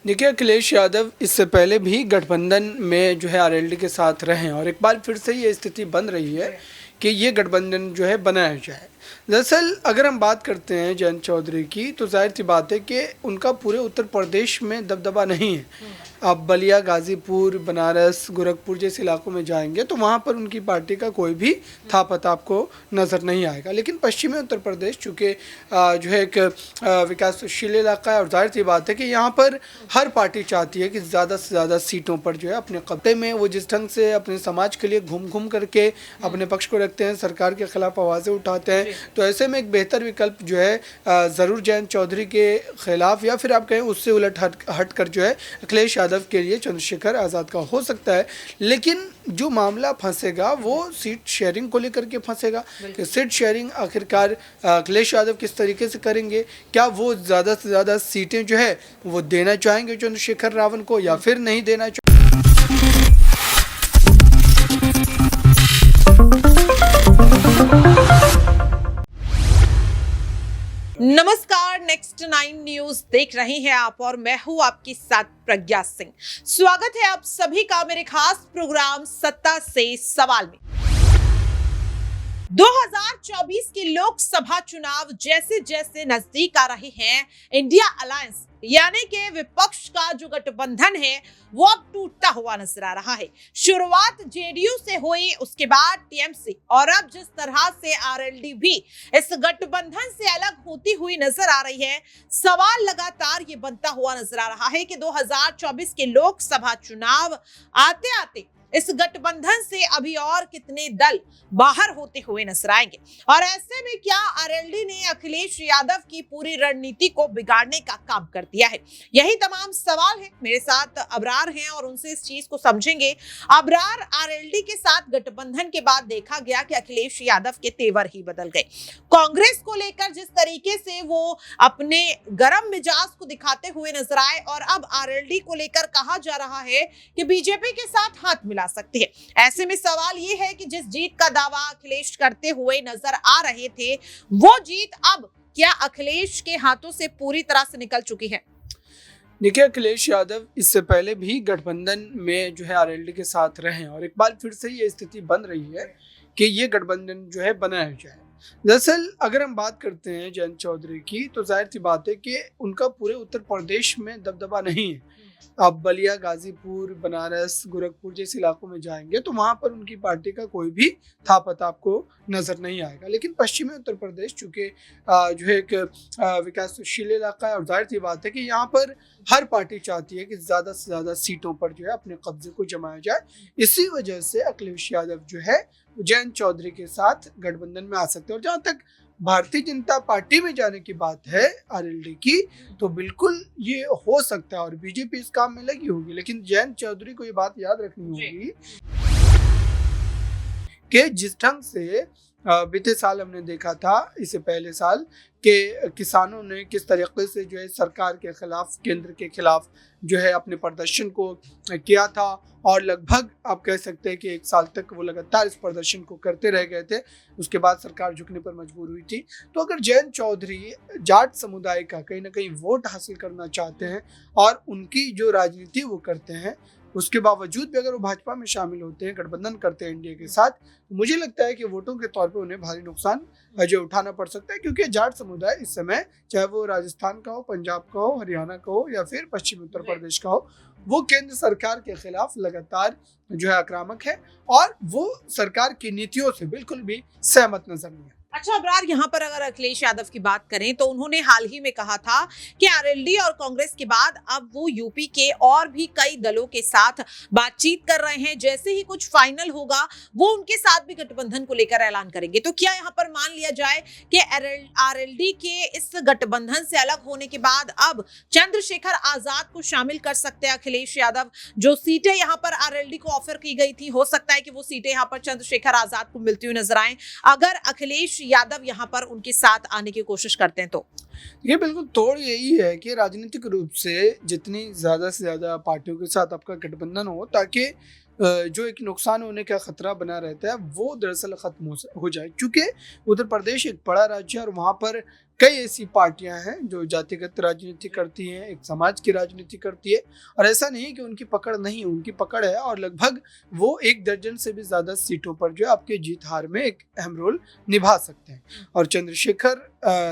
देखिए, अखिलेश यादव इससे पहले भी गठबंधन में जो है आरएलडी के साथ रहे हैं और एक बार फिर से ये स्थिति बन रही है कि ये गठबंधन जो है बनाया जाए। दरअसल अगर हम बात करते हैं जयंत चौधरी की, तो जाहिर सी बात है कि उनका पूरे उत्तर प्रदेश में दबदबा नहीं है। आप बलिया, गाजीपुर, बनारस, गोरखपुर जैसे इलाकों में जाएंगे तो वहाँ पर उनकी पार्टी का कोई भी था पता आपको नज़र नहीं आएगा। लेकिन पश्चिमी उत्तर प्रदेश चूँकि जो है एक विकासशील इलाका है और जाहिर सी बात है कि यहाँ पर हर पार्टी चाहती है कि ज़्यादा से ज़्यादा सीटों पर जो है अपने कब्जे में, वो जिस ढंग से अपने समाज के लिए घूम घूम करके अपने पक्ष को रखते हैं, सरकार के खिलाफ आवाज़ें उठाते हैं, तो ऐसे में एक बेहतर विकल्प जो है ज़रूर जयंत चौधरी के खिलाफ या फिर आप कहें उससे उलट हट कर जो है अखिलेश यादव के लिए चंद्रशेखर आज़ाद का हो सकता है। लेकिन जो मामला फंसेगा वो सीट शेयरिंग को लेकर के फंसेगा कि सीट शेयरिंग आखिरकार अखिलेश यादव किस तरीके से करेंगे। क्या वो ज़्यादा से ज़्यादा सीटें जो है वो देना चाहेंगे चंद्रशेखर रावण को या फिर नहीं देना चाहेंगे। नमस्कार, नेक्स्ट 9 न्यूज देख रहे हैं आप और मैं हूं आपके साथ प्रज्ञा सिंह। स्वागत है आप सभी का मेरे खास प्रोग्राम सत्ता से सवाल में। 2024 के लोकसभा चुनाव जैसे जैसे नजदीक आ रहे हैं, इंडिया अलायंस यानी कि विपक्ष का जो गठबंधन है वो अब टूटता हुआ नजर आ रहा है। शुरुआत जेडीयू से हुई, उसके बाद टीएमसी और अब जिस तरह से आरएलडी भी इस गठबंधन से अलग होती हुई नजर आ रही है, सवाल लगातार ये बनता हुआ नजर आ रहा है कि 2024 के लोकसभा चुनाव आते आते इस गठबंधन से अभी और कितने दल बाहर होते हुए नजर आएंगे और ऐसे में क्या आरएलडी ने अखिलेश यादव की पूरी रणनीति को बिगाड़ने का काम कर दिया है? यही तमाम सवाल है। मेरे साथ अबरार हैं और उनसे इस चीज को समझेंगे। अबरार, आरएलडी के साथ गठबंधन के बाद देखा गया कि अखिलेश यादव के तेवर ही बदल गए। कांग्रेस को लेकर जिस तरीके से वो अपने गरम मिजाज को दिखाते हुए नजर आए और अब आरएलडी को लेकर कहा जा रहा है कि बीजेपी के साथ हाथ मिला सकती है। ऐसे में सवाल ये है कि जिस जीत का दावा अखिलेश करते हुए नजर आ रहे थे, वो जीत अब क्या अखिलेश के हाथों से पूरी तरह से निकल चुकी है? देखिए, अखिलेश यादव इससे पहले भी गठबंधन में जो है आरएलडी के साथ रहे हैं और एक बार फिर से ये स्थिति बन रही है कि ये गठबंधन जो है बनाया जाए। दरअसल अगर हम बात करते हैं जयंत चौधरी की, तो जाहिर सी बात है कि उनका पूरे उत्तर प्रदेश में दबदबा नहीं है। आप बलिया, गाजीपुर, बनारस, गोरखपुर जैसे इलाकों में जाएंगे तो वहाँ पर उनकी पार्टी का कोई भी था पता आपको नज़र नहीं आएगा। लेकिन पश्चिमी उत्तर प्रदेश चूँकि जो है एक विकासशील इलाका है और जाहिर सी बात है कि यहाँ पर हर पार्टी चाहती है कि ज़्यादा से ज़्यादा सीटों पर जो है अपने कब्जे को जमाया जाए। इसी वजह से अखिलेश यादव जो है जयंत चौधरी के साथ गठबंधन में आ सकते हैं। और जहाँ तक भारतीय जनता पार्टी में जाने की बात है आरएलडी की, तो बिल्कुल ये हो सकता है और बीजेपी इस काम में लगी होगी। लेकिन जयंत चौधरी को ये बात याद रखनी होगी कि जिस ढंग से बीते साल हमने देखा था, इससे पहले साल के किसानों ने किस तरीके से जो है सरकार के खिलाफ, केंद्र के खिलाफ जो है अपने प्रदर्शन को किया था और लगभग आप कह सकते हैं कि 1 साल तक वो लगातार इस प्रदर्शन को करते रह गए थे। उसके बाद सरकार झुकने पर मजबूर हुई थी। तो अगर जयंत चौधरी जाट समुदाय का कहीं ना कहीं वोट हासिल करना चाहते हैं और उनकी जो राजनीति वो करते हैं, उसके बावजूद भी अगर वो भाजपा में शामिल होते हैं, गठबंधन करते हैं एनडीए के साथ, तो मुझे लगता है कि वोटों के तौर पे उन्हें भारी नुकसान जो उठाना पड़ सकता है। क्योंकि जाट समुदाय इस समय, चाहे वो राजस्थान का हो, पंजाब का हो, हरियाणा का हो या फिर पश्चिमी उत्तर प्रदेश का हो, वो केंद्र सरकार के खिलाफ लगातार जो है आक्रामक है और वो सरकार की नीतियों से बिल्कुल भी सहमत नजर नहीं है। अच्छा अबरार, यहाँ पर अगर अखिलेश यादव की बात करें तो उन्होंने हाल ही में कहा था कि आरएलडी और कांग्रेस के बाद अब वो यूपी के और भी कई दलों के साथ बातचीत कर रहे हैं। जैसे ही कुछ फाइनल होगा वो उनके साथ भी गठबंधन को लेकर ऐलान करेंगे। तो क्या यहाँ पर मान लिया जाए कि आरएलडी के इस गठबंधन से अलग होने के बाद अब चंद्रशेखर आजाद को शामिल कर सकते हैं अखिलेश यादव? जो सीटें यहाँ पर आरएलडी को ऑफर की गई थी, हो सकता है कि वो सीटें यहाँ पर चंद्रशेखर आजाद को मिलती हुई नजर आए अगर अखिलेश यादव यहां पर उनके साथ आने की कोशिश करते हैं। तो ये बिल्कुल तोड़ यही है कि राजनीतिक रूप से जितनी ज़्यादा से ज़्यादा पार्टियों के साथ आपका गठबंधन हो, ताकि जो एक नुकसान होने का खतरा बना रहता है वो दरअसल ख़त्म हो जाए। क्योंकि उत्तर प्रदेश एक बड़ा राज्य है और वहाँ पर कई ऐसी पार्टियां हैं जो जातिगत राजनीति करती हैं, एक समाज की राजनीति करती है, और ऐसा नहीं कि उनकी पकड़ नहीं है, उनकी पकड़ है, और लगभग वो 1 दर्जन से भी ज़्यादा सीटों पर जो है आपके जीत हार में एक अहम रोल निभा सकते हैं। और चंद्रशेखर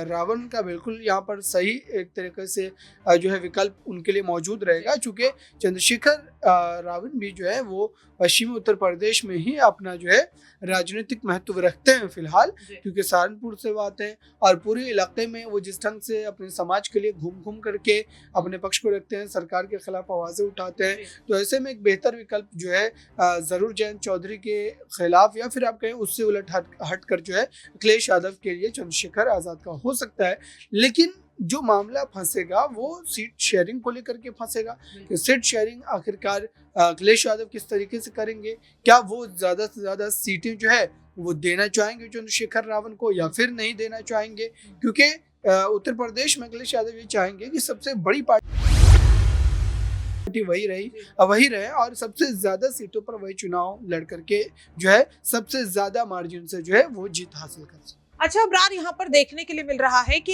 रावण का बिल्कुल यहाँ पर सही एक तरीके से जो है विकल्प उनके लिए मौजूद रहेगा, चूँकि चंद्रशेखर रावण भी जो है वो पश्चिमी उत्तर प्रदेश में ही अपना जो है राजनीतिक महत्व रखते हैं फिलहाल, क्योंकि सहारनपुर से वो आते हैं और पूरे इलाके में वो जिस ढंग से अपने समाज के लिए घूम घूम करके अपने पक्ष को रखते हैं, सरकार के खिलाफ आवाज़ें उठाते हैं, तो ऐसे में एक बेहतर विकल्प जो है ज़रूर जयंत चौधरी के खिलाफ या फिर आप कहें उससे उलट हट कर जो है अखिलेश यादव के लिए चंद्रशेखर आज़ाद का हो सकता है। लेकिन जो मामला फंसेगा वो सीट शेयरिंग को लेकर के फंसेगा कि सीट शेयरिंग आखिरकार अखिलेश यादव किस तरीके से करेंगे, क्या वो ज़्यादा से ज़्यादा सीटें जो है वो देना चाहेंगे चंद्रशेखर रावण को या फिर नहीं देना चाहेंगे, क्योंकि उत्तर प्रदेश में अखिलेश यादव ये चाहेंगे कि सबसे बड़ी पार्टी वही रहे और सबसे ज्यादा सीटों पर वही चुनाव लड़ करके जो है सबसे ज्यादा मार्जिन से जो है वो जीत हासिल कर सके। अच्छा अब्रार, यहाँ पर देखने के लिए मिल रहा है कि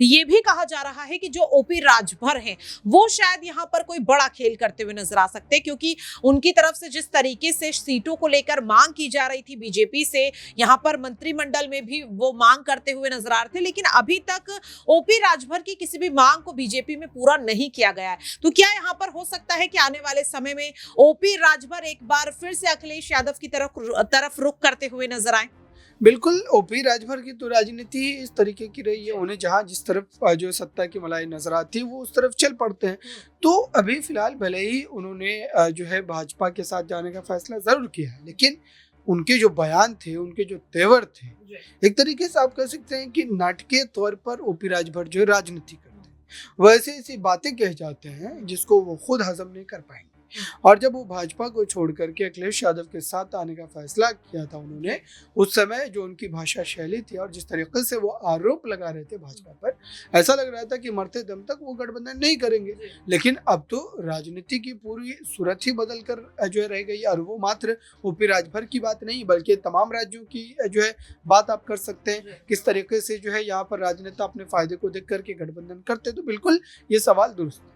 ये भी कहा जा रहा है कि जो ओपी राजभर हैं वो शायद यहाँ पर कोई बड़ा खेल करते हुए नजर आ सकते हैं, क्योंकि उनकी तरफ से जिस तरीके से सीटों को लेकर मांग की जा रही थी बीजेपी से, यहाँ पर मंत्रिमंडल में भी वो मांग करते हुए नजर आ रहे थे, लेकिन अभी तक ओपी राजभर की किसी भी मांग को बीजेपी में पूरा नहीं किया गया है। तो क्या यहाँ पर हो सकता है कि आने वाले समय में ओपी राजभर एक बार फिर से अखिलेश यादव की तरफ रुख करते हुए नजर आए? बिल्कुल, ओपी राजभर की तो राजनीति ही इस तरीके की रही है, उन्हें जहां जिस तरफ जो सत्ता की मलाई नजर आती है वो उस तरफ चल पड़ते हैं। तो अभी फिलहाल भले ही उन्होंने जो है भाजपा के साथ जाने का फैसला जरूर किया है, लेकिन उनके जो बयान थे, उनके जो तेवर थे, एक तरीके से आप कह सकते हैं कि नाटकीय तौर पर ओपी राजभर जो राजनीति करते हैं, वैसे ऐसी बातें कह जाते हैं जिसको वो खुद हजम नहीं कर पाएंगे। और जब वो भाजपा को छोड़ करके अखिलेश यादव के साथ आने का फैसला किया था उन्होंने, उस समय जो उनकी भाषा शैली थी और जिस तरीके से वो आरोप लगा रहे थे भाजपा पर, ऐसा लग रहा था कि मरते दम तक वो गठबंधन नहीं करेंगे। लेकिन अब तो राजनीति की पूरी सूरत ही बदल कर जो है रह गई, और वो मात्र ओपी राजभर की बात नहीं बल्कि तमाम राज्यों की जो है बात आप कर सकते हैं, किस तरीके से जो है यहाँ पर राजनेता अपने फायदे को देख करके गठबंधन करते। तो बिल्कुल ये सवाल दुरुस्त है।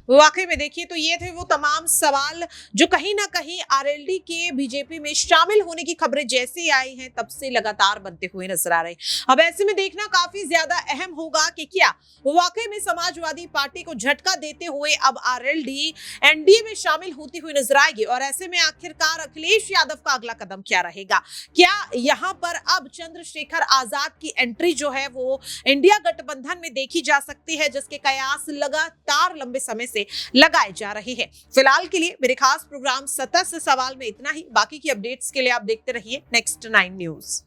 वाकई में देखिए, तो ये थे वो तमाम सवाल जो कहीं ना कहीं आरएलडी के बीजेपी में शामिल होने की खबरें जैसे ही आई हैं तब से लगातार बनते हुए नजर आ रहे हैं। अब ऐसे में देखना काफी ज्यादा अहम होगा कि क्या वाकई में समाजवादी पार्टी को झटका देते हुए अब आरएलडी एनडीए में शामिल होती हुई नजर आएगी, और ऐसे में आखिरकार अखिलेश यादव का अगला कदम क्या रहेगा? क्या यहाँ पर अब चंद्रशेखर आजाद की एंट्री जो है वो इंडिया गठबंधन में देखी जा सकती है, जिसके कयास लगातार लंबे समय से लगाए जा रहे हैं। फिलहाल के लिए मेरे खास प्रोग्राम 70 से सवाल में इतना ही। बाकी की अपडेट्स के लिए आप देखते रहिए नेक्स्ट 9 न्यूज।